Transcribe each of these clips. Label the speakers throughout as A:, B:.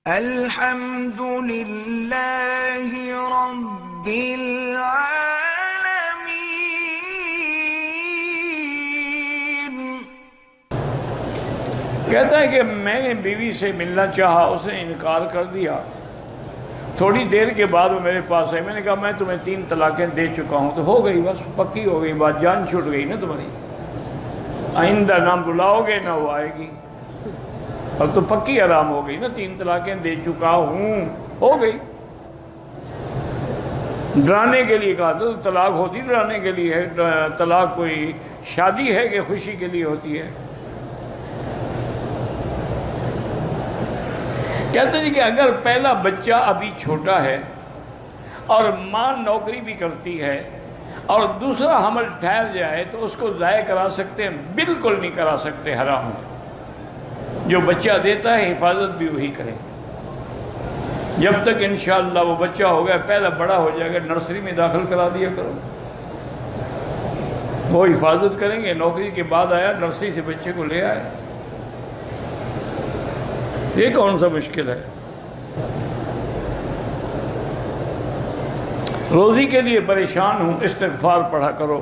A: الحمد للہ رب العالمین۔
B: کہتا ہے کہ میں نے بیوی سے ملنا چاہا، اس نے انکار کر دیا۔ تھوڑی دیر کے بعد وہ میرے پاس آئی، میں نے کہا میں تمہیں 3 طلاقیں دے چکا ہوں۔ تو ہو گئی، بس پکی ہو گئی بات، جان چھوٹ گئی نا تمہاری، آئندہ نہ بلاؤ گے نہ وہ آئے گی، اب تو پکی حرام ہو گئی نا، 3 طلاقیں دے چکا ہوں، ہو گئی۔ ڈرانے کے لیے کہا تو طلاق ہوتی ڈرانے کے لیے ہے، طلاق کوئی شادی ہے کہ خوشی کے لیے ہوتی ہے؟ کہتے ہیں کہ اگر پہلا بچہ ابھی چھوٹا ہے اور ماں نوکری بھی کرتی ہے اور دوسرا حمل ٹھہر جائے تو اس کو ضائع کرا سکتے ہیں؟ بالکل نہیں کرا سکتے، حرام ہے۔ جو بچہ دیتا ہے حفاظت بھی وہی کرے، جب تک انشاءاللہ وہ بچہ ہو گیا، پہلا بڑا ہو جائے گا، نرسری میں داخل کرا دیا کرو، وہ حفاظت کریں گے۔ نوکری کے بعد آیا، نرسری سے بچے کو لے آئے، یہ کون سا مشکل ہے؟ روزی کے لیے پریشان ہوں، استغفار پڑھا کرو۔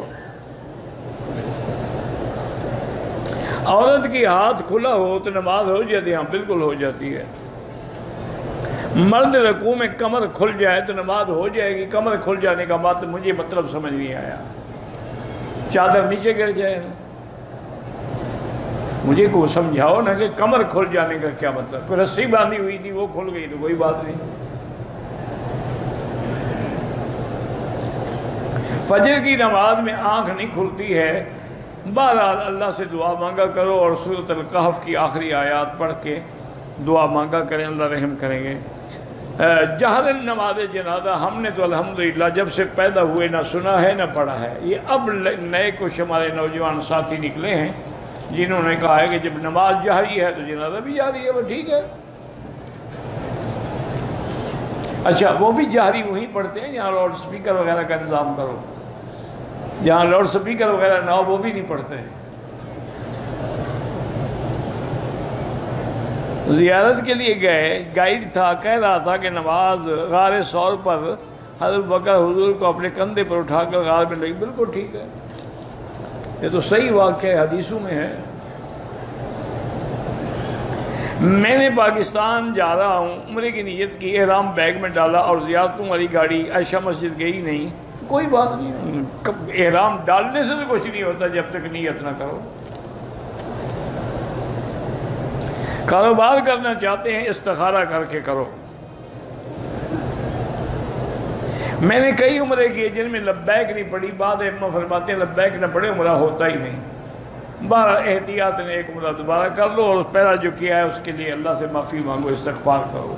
B: عورت کی ہاتھ کھلا ہو تو نماز ہو جاتی ہے؟ ہاں بالکل ہو جاتی ہے۔ مرد رکوع میں کمر کھل جائے تو نماز ہو جائے گی؟ کمر کھل جانے کا بات مجھے مطلب سمجھ نہیں آیا، چادر نیچے گر جائے نا، مجھے کو سمجھاؤ نا کہ کمر کھل جانے کا کیا مطلب؟ کوئی رسی باندھی ہوئی تھی وہ کھل گئی تو کوئی بات نہیں۔ فجر کی نماز میں آنکھ نہیں کھلتی ہے، بہرحال اللہ سے دعا مانگا کرو اور سورۃ الکہف کی آخری آیات پڑھ کے دعا مانگا کریں، اللہ رحم کریں گے۔ جہرن نماز جنازہ ہم نے تو الحمدللہ جب سے پیدا ہوئے نہ سنا ہے نہ پڑھا ہے، یہ اب نئے کچھ ہمارے نوجوان ساتھی نکلے ہیں جنہوں نے کہا ہے کہ جب نماز جہری ہے تو جنازہ بھی جہری ہے، وہ ٹھیک ہے۔ اچھا، وہ بھی جہری وہیں پڑھتے ہیں جہاں لاؤڈ سپیکر وغیرہ کا انتظام کرو، جہاں لاؤڈ سپیکر وغیرہ نہ ہو وہ بھی نہیں پڑھتے ہیں۔ زیارت کے لیے گئے، گائیڈ تھا، کہہ رہا تھا کہ نماز غار ثور پر حضرت بکر حضور کو اپنے کندھے پر اٹھا کر غار میں لگی، بالکل ٹھیک ہے، یہ تو صحیح واقعہ حدیثوں میں ہے۔ میں نے پاکستان جا رہا ہوں، عمرے کی نیت کی، احرام بیگ میں ڈالا اور زیارتوں والی گاڑی عائشہ مسجد گئی نہیں، کوئی بات نہیں، احرام ڈالنے سے تو کچھ نہیں ہوتا جب تک نیت نہ کرو۔ کاروبار کرنا چاہتے ہیں استخارہ کر کے کرو۔ میں نے کئی عمرے کیے جن میں لبیک نہیں پڑی، بعد ائمہ فرماتے ہیں لبیک نہ پڑے عمرہ ہوتا ہی نہیں۔ بارہ احتیاط نے ایک عمرہ دوبارہ کر لو اور پہلا جو کیا ہے اس کے لیے اللہ سے معافی مانگو، استغفار کرو۔